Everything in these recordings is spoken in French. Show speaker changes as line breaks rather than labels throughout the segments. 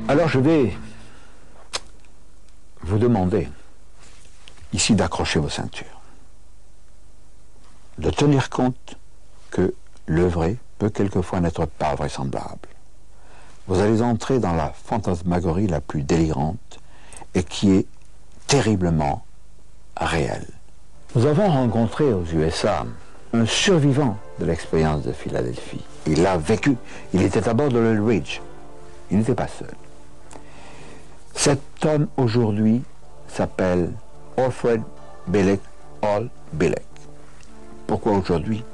Alors je vais vous demander ici d'accrocher vos ceintures, de tenir compte que le vrai peut quelquefois n'être pas vraisemblable. Vous allez entrer dans la fantasmagorie la plus délirante et qui est terriblement réelle. Nous avons rencontré aux USA un survivant de l'expérience de Philadelphie. Il l'a vécu. Il était à bord de l'Oil Ridge. Il n'était pas seul. Cet homme aujourd'hui s'appelle Alfred Bielek, Al Bielek. Pourquoi aujourd'hui?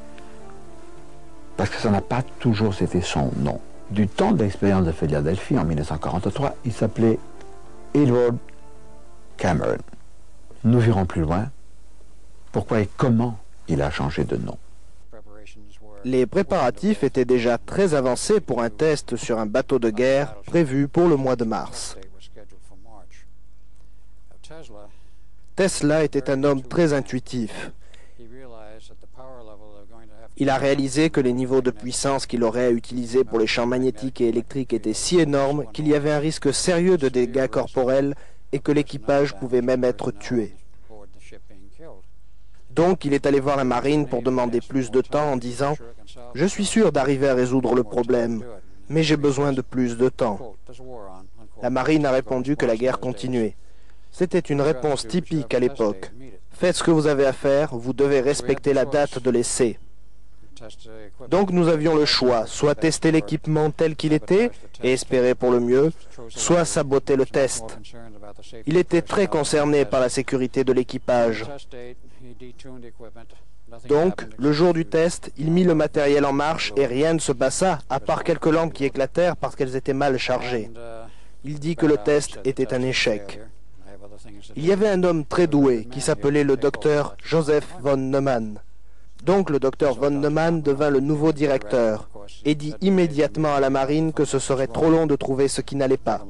Parce que ça n'a pas toujours été son nom. Du temps de l'expérience de Philadelphie en 1943, il s'appelait Edward Cameron. Nous verrons plus loin pourquoi et comment il a changé de nom.
Les préparatifs étaient déjà très avancés pour un test sur un bateau de guerre prévu pour le mois de mars. Tesla était un homme très intuitif. Il a réalisé que les niveaux de puissance qu'il aurait à utiliser pour les champs magnétiques et électriques étaient si énormes qu'il y avait un risque sérieux de dégâts corporels et que l'équipage pouvait même être tué. Donc, il est allé voir la marine pour demander plus de temps en disant « Je suis sûr d'arriver à résoudre le problème, mais j'ai besoin de plus de temps. » La marine a répondu que la guerre continuait. C'était une réponse typique à l'époque. « Faites ce que vous avez à faire, vous devez respecter la date de l'essai. » Donc nous avions le choix, soit tester l'équipement tel qu'il était et espérer pour le mieux, soit saboter le test. Il était très concerné par la sécurité de l'équipage. Donc, le jour du test, il mit le matériel en marche et rien ne se passa, à part quelques lampes qui éclatèrent parce qu'elles étaient mal chargées. Il dit que le test était un échec. Il y avait un homme très doué qui s'appelait le docteur Joseph von Neumann. Donc le docteur von Neumann devint le nouveau directeur et dit immédiatement à la marine que ce serait trop long de trouver ce qui n'allait pas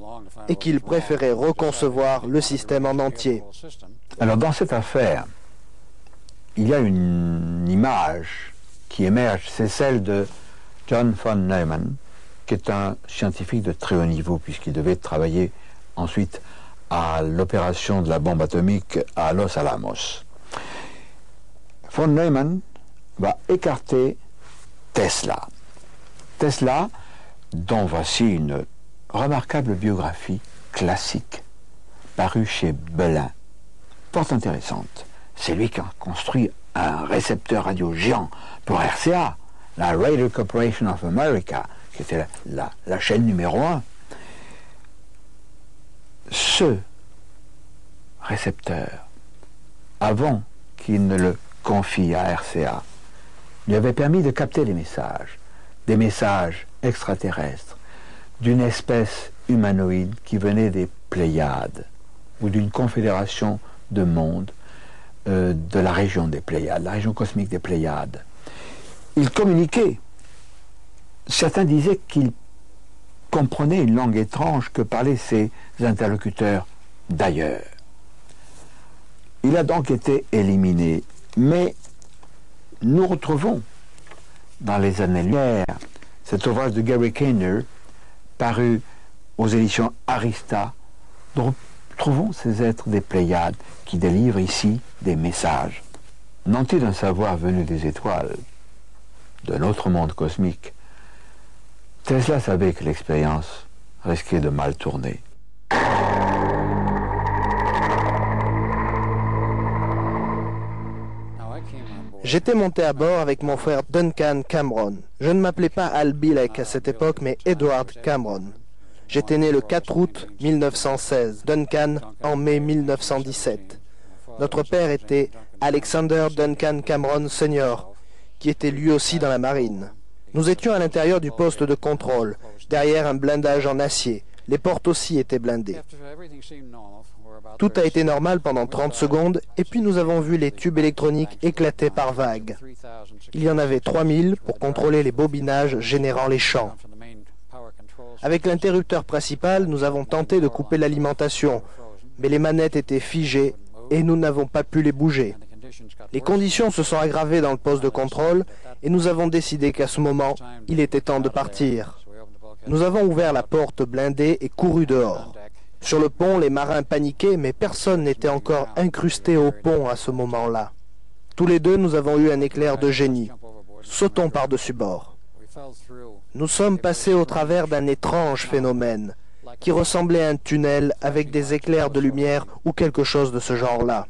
et qu'il préférait reconcevoir le système en entier.
Alors dans cette affaire, il y a une image qui émerge, c'est celle de John von Neumann, qui est un scientifique de très haut niveau puisqu'il devait travailler ensuite à l'opération de la bombe atomique à Los Alamos. Von Neumann va écarter Tesla. Tesla, dont voici une remarquable biographie classique, parue chez Belin, fort intéressante. C'est lui qui a construit un récepteur radio géant pour RCA, la Radio Corporation of America, qui était la chaîne numéro 1. Ce récepteur, avant qu'il ne le confie à RCA, lui avait permis de capter des messages extraterrestres, d'une espèce humanoïde qui venait des Pléiades, ou d'une confédération de mondes de la région des Pléiades, la région cosmique des Pléiades. Il communiquait. Certains disaient qu'il comprenait une langue étrange que parlaient ses interlocuteurs d'ailleurs. Il a donc été éliminé. Mais nous retrouvons dans les années-lumière cet ouvrage de Gary Kainer, paru aux éditions Arista. Nous retrouvons ces êtres des Pléiades qui délivrent ici des messages. Nantis d'un savoir venu des étoiles, de notre monde cosmique, Tesla savait que l'expérience risquait de mal tourner.
J'étais monté à bord avec mon frère Duncan Cameron. Je ne m'appelais pas Al Bielek à cette époque, mais Edward Cameron. J'étais né le 4 août 1916, Duncan en mai 1917. Notre père était Alexander Duncan Cameron Sr., qui était lui aussi dans la marine. Nous étions à l'intérieur du poste de contrôle, derrière un blindage en acier. Les portes aussi étaient blindées. Tout a été normal pendant 30 secondes, et puis nous avons vu les tubes électroniques éclater par vagues. Il y en avait 3000 pour contrôler les bobinages générant les champs. Avec l'interrupteur principal, nous avons tenté de couper l'alimentation, mais les manettes étaient figées et nous n'avons pas pu les bouger. Les conditions se sont aggravées dans le poste de contrôle et nous avons décidé qu'à ce moment, il était temps de partir. Nous avons ouvert la porte blindée et couru dehors. Sur le pont, les marins paniquaient, mais personne n'était encore incrusté au pont à ce moment-là. Tous les deux, nous avons eu un éclair de génie. Sautons par-dessus bord. Nous sommes passés au travers d'un étrange phénomène, qui ressemblait à un tunnel avec des éclairs de lumière ou quelque chose de ce genre-là.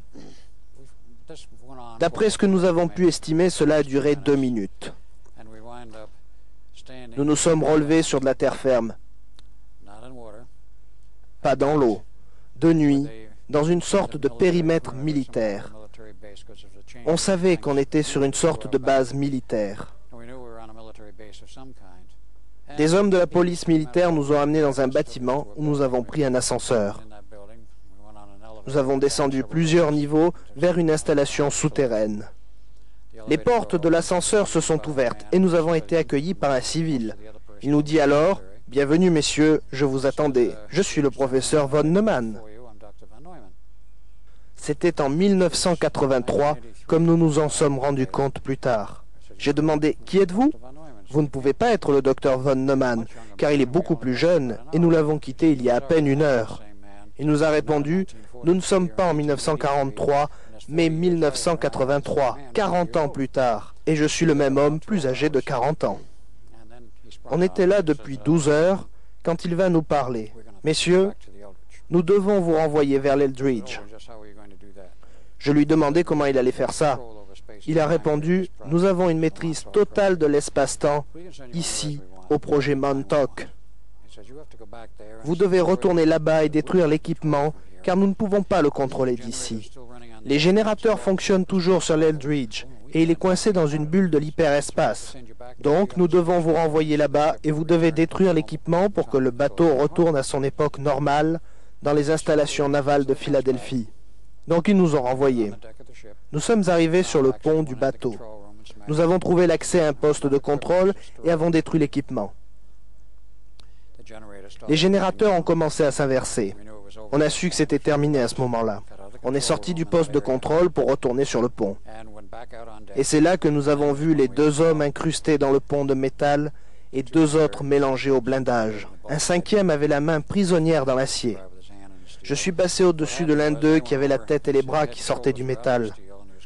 D'après ce que nous avons pu estimer, cela a duré 2 minutes. Nous nous sommes relevés sur de la terre ferme, pas dans l'eau, de nuit, dans une sorte de périmètre militaire. On savait qu'on était sur une sorte de base militaire. Des hommes de la police militaire nous ont amenés dans un bâtiment où nous avons pris un ascenseur. Nous avons descendu plusieurs niveaux vers une installation souterraine. Les portes de l'ascenseur se sont ouvertes et nous avons été accueillis par un civil. Il nous dit alors « Bienvenue messieurs, je vous attendais. Je suis le professeur von Neumann. » C'était en 1983, comme nous nous en sommes rendus compte plus tard. J'ai demandé « Qui êtes-vous » ? Vous ne pouvez pas être le docteur von Neumann, car il est beaucoup plus jeune et nous l'avons quitté il y a à peine 1 heure. Il nous a répondu « Nous ne sommes pas en 1943, mais 1983, 40 ans plus tard, et je suis le même homme plus âgé de 40 ans. » On était là depuis 12 heures quand il va nous parler. « Messieurs, nous devons vous renvoyer vers l'Eldridge. » Je lui demandais comment il allait faire ça. Il a répondu « Nous avons une maîtrise totale de l'espace-temps, ici, au projet Montauk. Vous devez retourner là-bas et détruire l'équipement, car nous ne pouvons pas le contrôler d'ici. Les générateurs fonctionnent toujours sur l'Eldridge, et il est coincé dans une bulle de l'hyperespace. Donc, nous devons vous renvoyer là-bas, et vous devez détruire l'équipement pour que le bateau retourne à son époque normale dans les installations navales de Philadelphie. » Donc, ils nous ont renvoyés. Nous sommes arrivés sur le pont du bateau. Nous avons trouvé l'accès à un poste de contrôle et avons détruit l'équipement. Les générateurs ont commencé à s'inverser. On a su que c'était terminé à ce moment-là. On est sorti du poste de contrôle pour retourner sur le pont. Et c'est là que nous avons vu les 2 hommes incrustés dans le pont de métal et 2 autres mélangés au blindage. Un 5e avait la main prisonnière dans l'acier. Je suis passé au-dessus de l'un d'eux qui avait la tête et les bras qui sortaient du métal.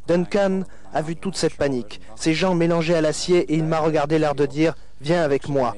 Duncan a vu toute cette panique, ces gens mélangés à l'acier, et il m'a regardé l'air de dire « Viens avec moi ».